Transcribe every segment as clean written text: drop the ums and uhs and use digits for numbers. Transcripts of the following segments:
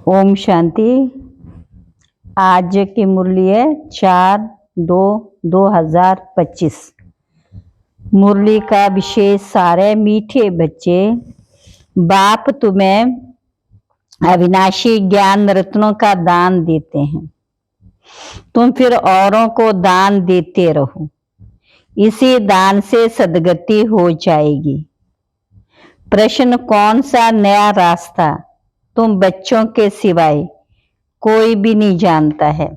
ओम शांति। आज की मुरली है 4/2/2025। मुरली का विशेष सार है, मीठे बच्चे, बाप तुम्हें अविनाशी ज्ञान रत्नों का दान देते हैं, तुम फिर औरों को दान देते रहो, इसी दान से सद्गति हो जाएगी। प्रश्न, कौन सा नया रास्ता तुम बच्चों के सिवाय कोई भी नहीं जानता है?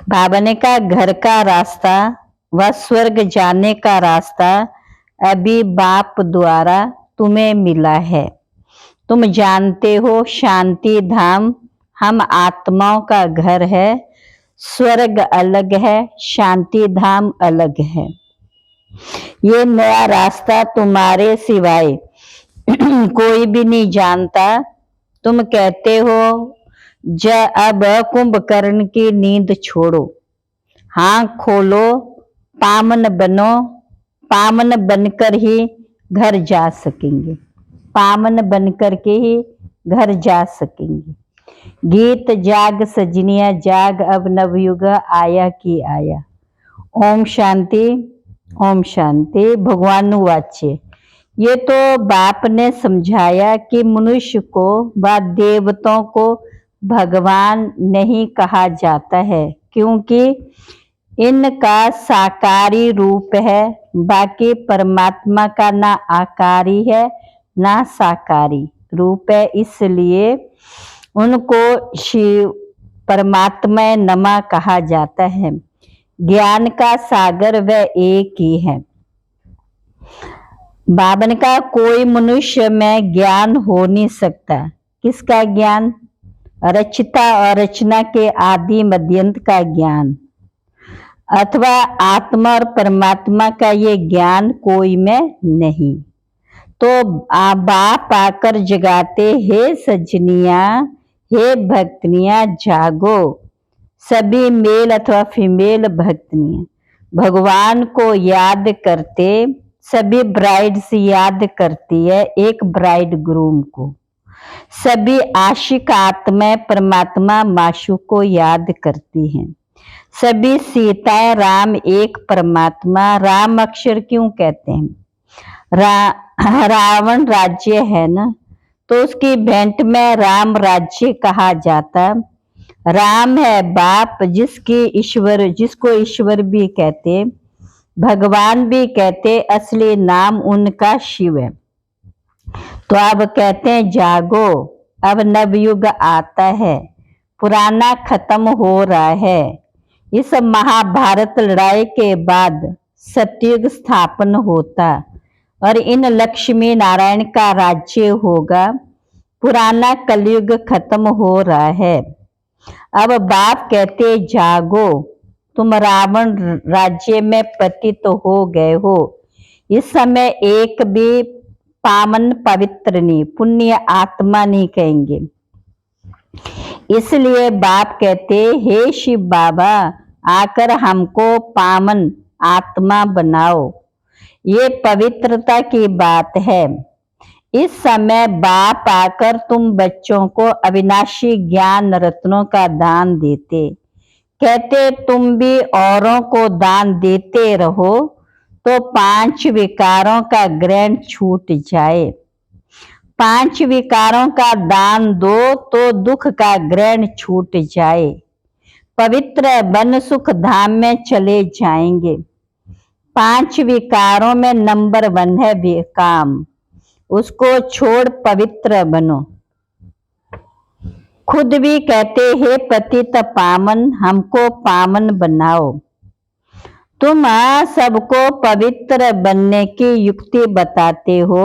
बाबा ने कहा, घर का रास्ता व स्वर्ग जाने का रास्ता अभी बाप द्वारा तुम्हें मिला है। तुम जानते हो शांति धाम हम आत्माओं का घर है, स्वर्ग अलग है, शांति धाम अलग है। ये नया रास्ता तुम्हारे सिवाय कोई भी नहीं जानता। तुम कहते हो अब कुंभकर्ण की नींद छोड़ो, हाँ खोलो, पामन बनो, पामन बनकर ही घर जा सकेंगे, पामन बनकर के ही घर जा सकेंगे। गीत जाग सजनिया जाग, अब नवयुग आया कि आया। ओम शांति, ओम शांति। भगवान वाच्य। ये तो बाप ने समझाया कि मनुष्य को व देवताओं को भगवान नहीं कहा जाता है, क्योंकि इनका साकारी रूप है, बाकी परमात्मा का ना आकारी है ना साकारी रूप है, इसलिए उनको शिव परमात्मा नमा कहा जाता है। ज्ञान का सागर वह एक ही है। बाबा ने कहा, कोई मनुष्य में ज्ञान हो नहीं सकता। किसका ज्ञान? रचिता और रचना के आदि मध्यंत का ज्ञान, अथवा आत्मा और परमात्मा का ये ज्ञान कोई में नहीं। तो बाप आकर जगाते, हे सजनिया, हे भक्तनिया जागो। सभी मेल अथवा फीमेल भक्तनिया भगवान को याद करते, सभी ब्राइड्स याद करती है एक ब्राइड ग्रूम को। सभी आशिक आत्मा परमात्मा माशू को याद करती हैं। सभी सीताएं राम एक परमात्मा, राम अक्षर क्यों कहते हैं? रावण राज्य है ना, तो उसकी भेंट में राम राज्य कहा जाता। राम है बाप, जिसको ईश्वर भी कहते, भगवान भी कहते, असली नाम उनका शिव है। तो अब कहते हैं जागो, अब नवयुग आता है, पुराना खत्म हो रहा है। इस महाभारत लड़ाई के बाद सतयुग स्थापन होता और इन लक्ष्मी नारायण का राज्य होगा। पुराना कलयुग खत्म हो रहा है। अब बाप कहते जागो, तुम रावण राज्य में पतित हो गए हो। इस समय एक भी पावन पवित्र नहीं, पुण्य आत्मा नहीं कहेंगे। इसलिए बाप कहते, हे शिव बाबा, आकर हमको पावन आत्मा बनाओ। ये पवित्रता की बात है। इस समय बाप आकर तुम बच्चों को अविनाशी ज्ञान रत्नों का दान देते, कहते तुम भी औरों को दान देते रहो, तो 5 विकारों का ग्रहण छूट जाए। 5 विकारों का दान दो तो दुख का ग्रहण छूट जाए। पवित्र बन सुख धाम में चले जाएंगे। 5 विकारों में नंबर 1 है काम, उसको छोड़ पवित्र बनो। खुद भी कहते, हे पतित पावन, हमको पावन बनाओ। तुम सबको पवित्र बनने की युक्ति बताते हो।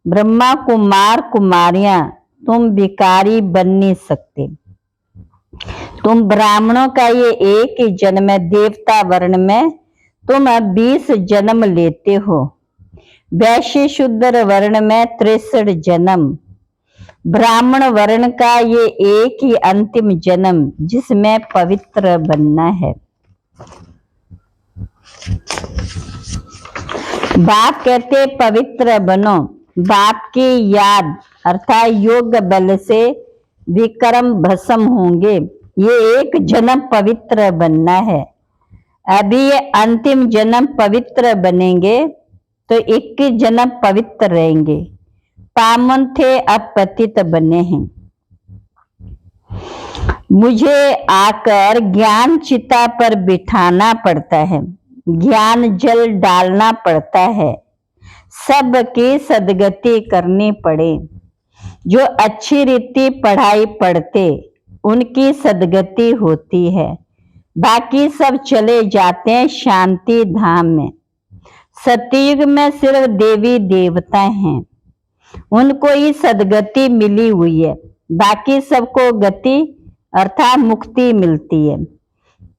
ब्रह्मा कुमार कुमारियां, तुम भिखारी बन नहीं सकते। तुम ब्राह्मणों का ये एक ही जन्म है, देवता वर्ण में तुम 20 जन्म लेते हो। वैश्य शूद्र वर्ण में 63 जन्म, ब्राह्मण वर्ण का ये एक ही अंतिम जन्म, जिसमें पवित्र बनना है। बाप कहते पवित्र बनो। बाप की याद अर्थात योग बल से विक्रम भस्म होंगे। ये एक जन्म पवित्र बनना है। अभी ये अंतिम जन्म पवित्र बनेंगे तो 21 जन्म पवित्र रहेंगे। पावन थे अब पतित बने हैं। मुझे आकर ज्ञान चिता पर बिठाना पड़ता है, ज्ञान जल डालना पड़ता है, सबकी सदगति करनी पड़े। जो अच्छी रीति पढ़ाई पढ़ते उनकी सदगति होती है, बाकी सब चले जाते हैं शांति धाम में। सतयुग में सिर्फ देवी देवता हैं, उनको ही सदगति मिली हुई है, बाकी सबको गति अर्थात मुक्ति मिलती है।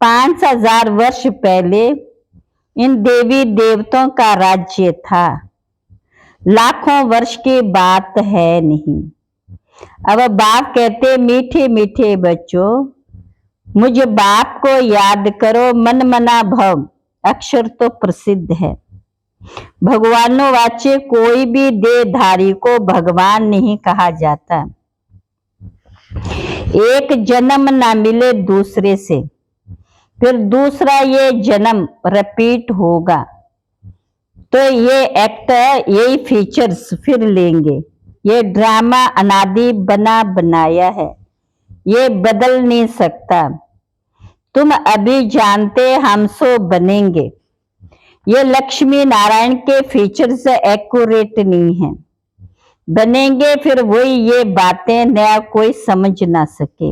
5000 वर्ष पहले इन देवी देवताओं का राज्य था, लाखों वर्ष की बात है नहीं। अब बाप कहते मीठे मीठे बच्चों, मुझ बाप को याद करो, मन मना भव अक्षर तो प्रसिद्ध है। भगवानों वाच्य कोई भी देहधारी को भगवान नहीं कहा जाता। एक जन्म ना मिले दूसरे से, फिर दूसरा ये जन्म रिपीट होगा, तो ये एक्टर यही फीचर्स फिर लेंगे। ये ड्रामा अनादि बना बनाया है, ये बदल नहीं सकता। तुम अभी जानते हम सो बनेंगे, ये लक्ष्मी नारायण के फीचर्स एक्यूरेट नहीं है। बनेंगे फिर वही ये बातें नया कोई समझ ना सके।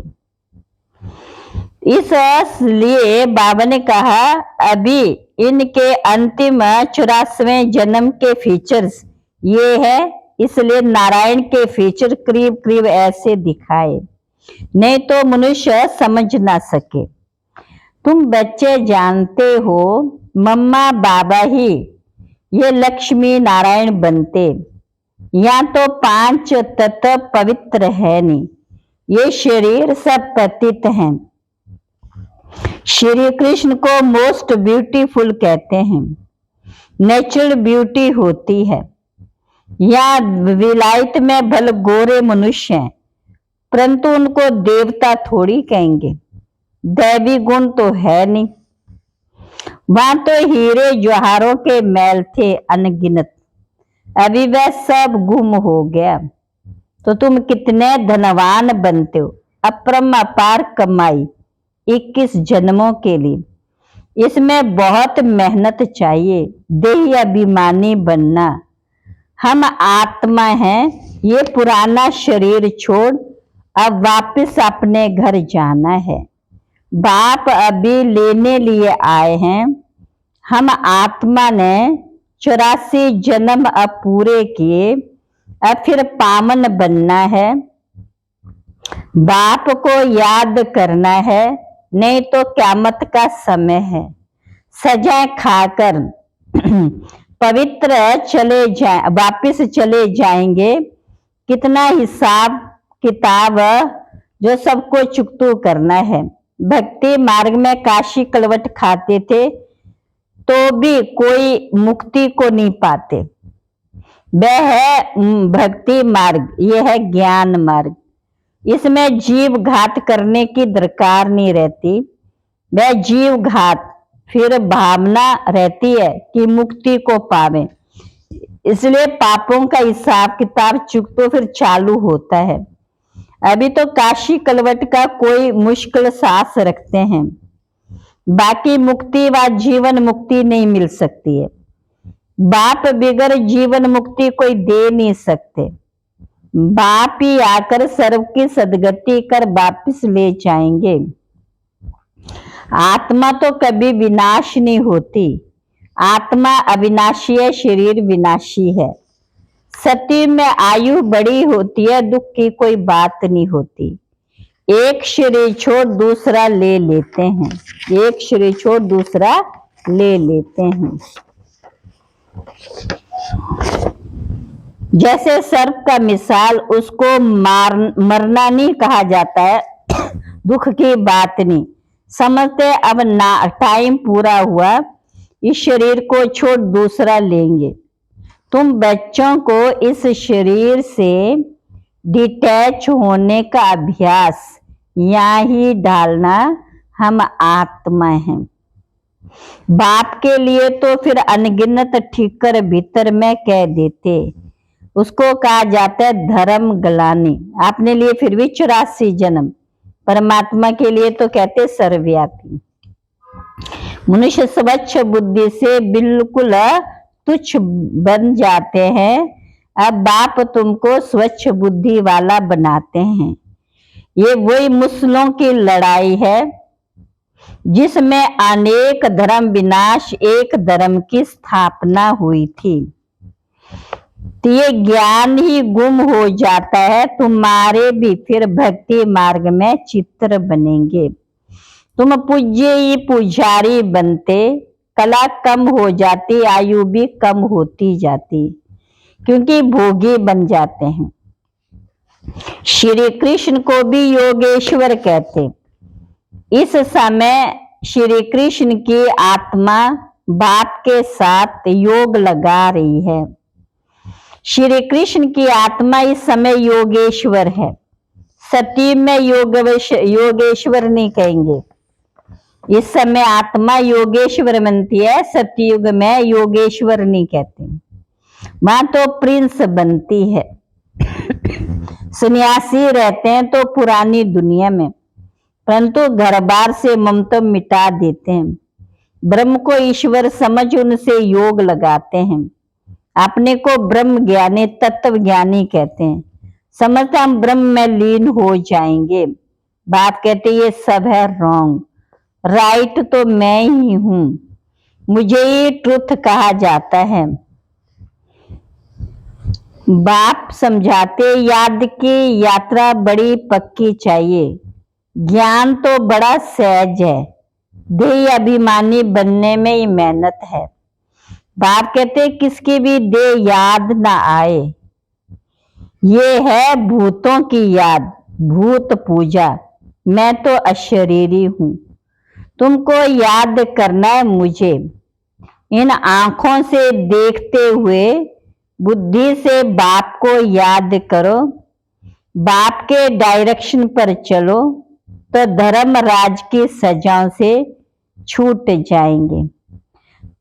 इसलिए बाबा ने कहा अभी इनके अंतिम 84वें जन्म के फीचर्स ये है, इसलिए नारायण के फीचर करीब करीब ऐसे दिखाए, नहीं तो मनुष्य समझ ना सके। तुम बच्चे जानते हो मम्मा बाबा ही ये लक्ष्मी नारायण बनते, या तो 5 तत्व पवित्र है नहीं, ये शरीर सब पतित हैं। श्री कृष्ण को मोस्ट ब्यूटीफुल कहते हैं, नेचुरल ब्यूटी होती है। या विलायत में भल गोरे मनुष्य हैं, परंतु उनको देवता थोड़ी कहेंगे, दैवी गुण तो है नहीं। वहां तो हीरे जवाहरों के मैल थे अनगिनत, अभी वह सब गुम हो गया। तो तुम कितने धनवान बनते हो, अपरम अपार कमाई 21 जन्मों के लिए। इसमें बहुत मेहनत चाहिए, देही अभिमानी बनना। हम आत्मा हैं, ये पुराना शरीर छोड़ अब वापस अपने घर जाना है। बाप अभी लेने लिए आए हैं। हम आत्मा ने 84 जन्म अब पूरे किए, अब फिर पावन बनना है। बाप को याद करना है, नहीं तो क़यामत का समय है। सजा खाकर पवित्र चले जाए, वापिस चले जाएंगे। कितना हिसाब किताब जो सबको चुकतू करना है। भक्ति मार्ग में काशी कलवट खाते थे तो भी कोई मुक्ति को नहीं पाते। वह है भक्ति मार्ग, यह है ज्ञान मार्ग। इसमें जीव घात करने की दरकार नहीं रहती। वह जीव घात फिर भावना रहती है कि मुक्ति को पावे, इसलिए पापों का हिसाब किताब चुकतो फिर चालू होता है। अभी तो काशी कलवट का कोई मुश्किल सांस रखते हैं, बाकी मुक्ति व जीवन मुक्ति नहीं मिल सकती है। बाप बिगर जीवन मुक्ति कोई दे नहीं सकते। बाप ही आकर सर्व की सदगति कर वापिस ले जाएंगे। आत्मा तो कभी विनाश नहीं होती, आत्मा अविनाशी है, शरीर विनाशी है। सत्य में आयु बड़ी होती है, दुख की कोई बात नहीं होती। एक शरीर छोड़ दूसरा ले लेते हैं, एक शरीर छोड़ दूसरा ले लेते हैं। जैसे सर्प का मिसाल, उसको मरना नहीं कहा जाता है, दुख की बात नहीं समझते। अब ना टाइम पूरा हुआ, इस शरीर को छोड़ दूसरा लेंगे। तुम बच्चों को इस शरीर से डिटैच होने का अभ्यास यहाँ ही डालना हम आत्मा हैं। बाप के लिए तो फिर अनगिनत ठीकर भीतर में कह देते, उसको कहा जाता है धर्म गलानी। आपने लिए फिर भी 84 जन्म, परमात्मा के लिए तो कहते सर्वव्यापी। मनुष्य स्वच्छ बुद्धि से बिल्कुल तुच्छ बन जाते हैं। अब बाप तुमको स्वच्छ बुद्धि वाला बनाते हैं। ये वही मुस्लिमों की लड़ाई है जिसमें अनेक धर्म विनाश, एक धर्म की स्थापना हुई थी। तो ये ज्ञान ही गुम हो जाता है, तुम्हारे भी फिर भक्ति मार्ग में चित्र बनेंगे। तुम पूज्य ही पुजारी बनते, कला कम हो जाती, आयु भी कम होती जाती, क्योंकि भोगी बन जाते हैं। श्री कृष्ण को भी योगेश्वर कहते। इस समय श्री कृष्ण की आत्मा बाप के साथ योग लगा रही है। श्री कृष्ण की आत्मा इस समय योगेश्वर है। सतयुग में योगेश्वर नहीं कहेंगे। इस समय आत्मा योगेश्वर बनती है, सतयुग में योगेश्वर नहीं कहते। वहां तो प्रिंस बनती है। सन्यासी रहते हैं तो पुरानी दुनिया में, परंतु घर बार से ममता मिटा देते हैं। ब्रह्म को ईश्वर समझ उनसे योग लगाते हैं। अपने को ब्रह्म ज्ञानी, तत्व ज्ञानी कहते हैं। समझते हम ब्रह्म में लीन हो जाएंगे। बाप कहते ये सब है रॉन्ग, राइट तो मैं ही हूं, मुझे ही ट्रुथ कहा जाता है। बाप समझाते याद की यात्रा बड़ी पक्की चाहिए, ज्ञान तो बड़ा सहज है, देह अभिमानी बनने में ही मेहनत है। बाप कहते किसकी भी देह याद ना आए, ये है भूतों की याद, भूत पूजा। मैं तो अशरीरी हूं, तुमको याद करना है मुझे। इन आंखों से देखते हुए बुद्धि से बाप को याद करो, बाप के डायरेक्शन पर चलो तो धर्म राज की सजाओं से छूट जाएंगे।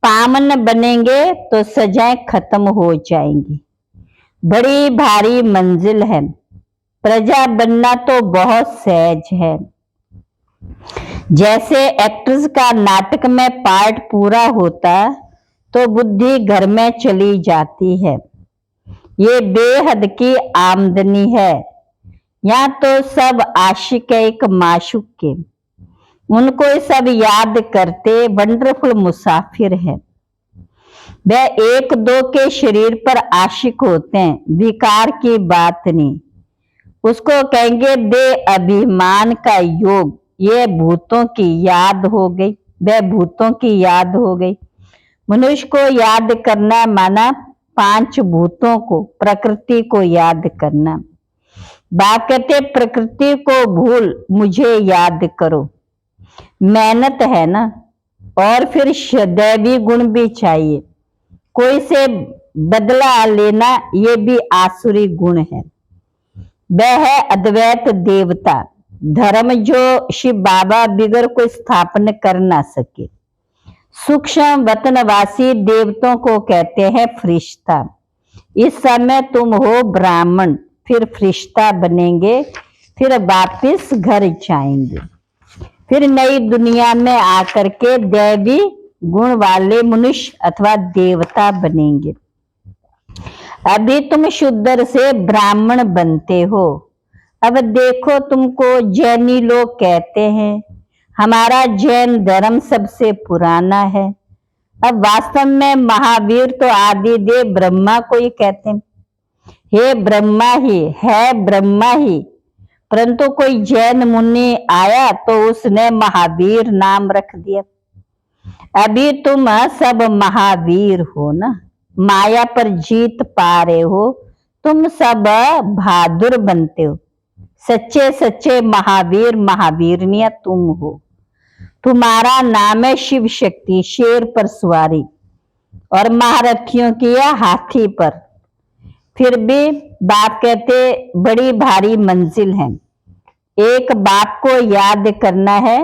पावन बनेंगे तो सजाएं खत्म हो जाएंगी। बड़ी भारी मंजिल है, प्रजा बनना तो बहुत सहज है। जैसे एक्ट्रेस का नाटक में पार्ट पूरा होता तो बुद्धि घर में चली जाती है। ये बेहद की आमदनी है। यहाँ तो सब आशिक है एक माशूक के, उनको सब याद करते वंडरफुल मुसाफिर है। वह एक दो के शरीर पर आशिक होते हैं, विकार की बात नहीं। उसको कहेंगे बे अभिमान का योग। ये भूतों की याद हो गई, वह भूतों की याद हो गई। मनुष्य को याद करना माना 5 भूतों को, प्रकृति को याद करना। बाप कहते प्रकृति को भूल मुझे याद करो। मेहनत है ना, और फिर दैवी गुण भी चाहिए। कोई से बदला लेना ये भी आसुरी गुण है। वह है अद्वैत देवता, धर्म जो शिव बाबा बिगर कोई स्थापना कर ना सके। सूक्ष्म वतनवासी देवताओं को कहते हैं फरिश्ता। इस समय तुम हो ब्राह्मण, फिर फरिश्ता बनेंगे, फिर वापिस घर जाएंगे, फिर नई दुनिया में आकर के दैवी गुण वाले मनुष्य अथवा देवता बनेंगे। अभी तुम शूद्र से ब्राह्मण बनते हो। अब देखो तुमको जैनी लोग कहते हैं हमारा जैन धर्म सबसे पुराना है। अब वास्तव में महावीर तो आदिदेव ब्रह्मा को ही कहते हैं, हे ब्रह्मा ही है, ब्रह्मा ही। परंतु कोई जैन मुनि आया तो उसने महावीर नाम रख दिया। अभी तुम सब महावीर हो ना, माया पर जीत पा रहे हो, तुम सब बहादुर बनते हो। सच्चे सच्चे महावीर महावीरनिया तुम हो। तुम्हारा नाम है शिव शक्ति, शेर पर सवारी, और महारथियों की है हाथी पर। फिर भी बाप कहते बड़ी भारी मंजिल है। एक बाप को याद करना है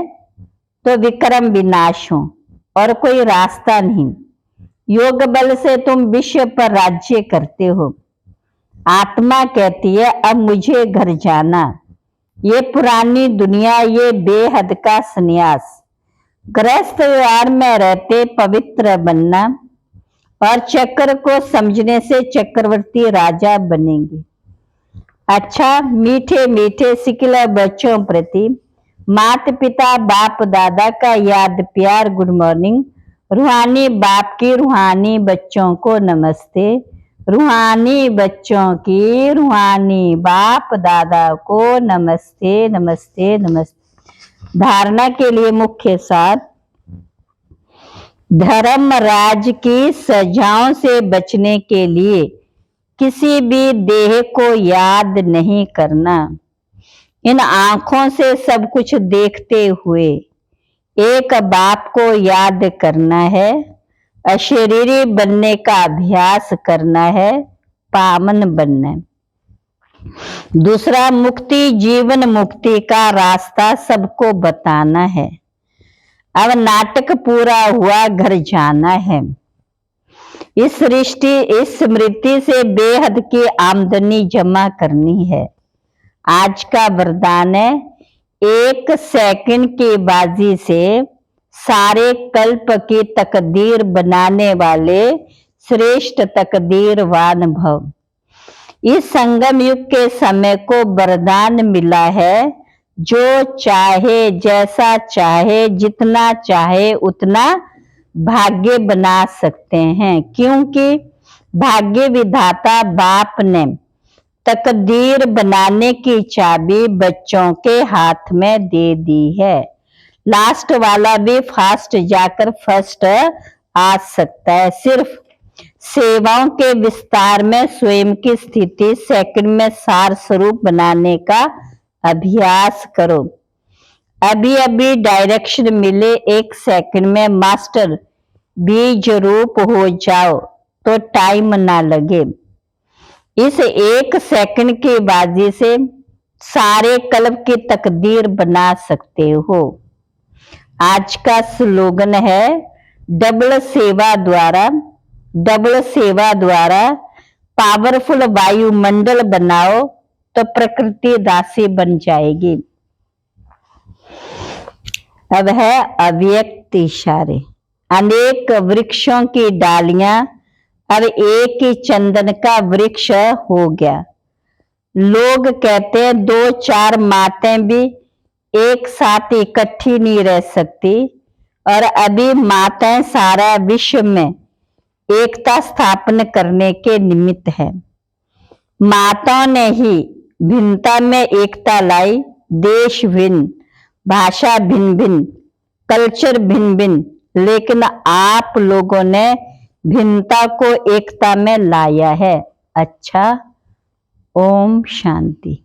तो विक्रम विनाश हो और कोई रास्ता नहीं। योग बल से तुम विश्व पर राज्य करते हो। आत्मा कहती है अब मुझे घर जाना। ये पुरानी दुनिया, ये बेहद का संन्यास। गृहस्थ व्यवहार में रहते पवित्र बनना और चक्र को समझने से चक्रवर्ती राजा बनेंगे। अच्छा, मीठे मीठे सिकला बच्चों प्रति माता पिता बाप दादा का याद प्यार गुड मॉर्निंग। रूहानी बाप की रूहानी बच्चों को नमस्ते। रूहानी बच्चों की रूहानी बाप दादा को नमस्ते नमस्ते नमस्ते। धारणा के लिए मुख्य सार, धर्म राज की सजाओं से बचने के लिए किसी भी देह को याद नहीं करना। इन आंखों से सब कुछ देखते हुए एक बाप को याद करना है। अशरीरी बनने का अभ्यास करना है, पावन बनना है। दूसरा, मुक्ति जीवन मुक्ति का रास्ता सबको बताना है। अब नाटक पूरा हुआ, घर जाना है। इस स्मृति से बेहद की आमदनी जमा करनी है। आज का वरदान है, 1 सेकंड की बाजी से सारे कल्प की तकदीर बनाने वाले श्रेष्ठ तकदीरवान भव। इस संगम युग के समय को वरदान मिला है, जो चाहे जैसा चाहे जितना चाहे उतना भाग्य बना सकते हैं, क्योंकि भाग्य विधाता बाप ने तकदीर बनाने की चाबी बच्चों के हाथ में दे दी है। लास्ट वाला भी फास्ट जाकर फर्स्ट आ सकता है। सिर्फ सेवाओं के विस्तार में स्वयं की स्थिति सेकंड में सार स्वरूप बनाने का अभ्यास करो। अभी अभी डायरेक्शन मिले, 1 सेकंड में मास्टर बीज रूप हो जाओ तो टाइम ना लगे। इस 1 सेकंड की बाजी से सारे कल्प की तकदीर बना सकते हो। आज का स्लोगन है, डबल सेवा द्वारा पावरफुल वायुमंडल बनाओ तो प्रकृति दासी बन जाएगी। अब है अव्यक्त इशारे। अनेक वृक्षों की डालियां अब एक ही चंदन का वृक्ष हो गया। लोग कहते हैं 2-4 माताएं भी एक साथ इकट्ठी नहीं रह सकती, और अभी माताएं सारा विश्व में एकता स्थापन करने के निमित्त है। माताओं ने ही भिन्नता में एकता लाई। देश भिन्न, भाषा भिन्न भिन्न, कल्चर भिन्न भिन्न, लेकिन आप लोगों ने भिन्नता को एकता में लाया है। अच्छा, ओम शांति।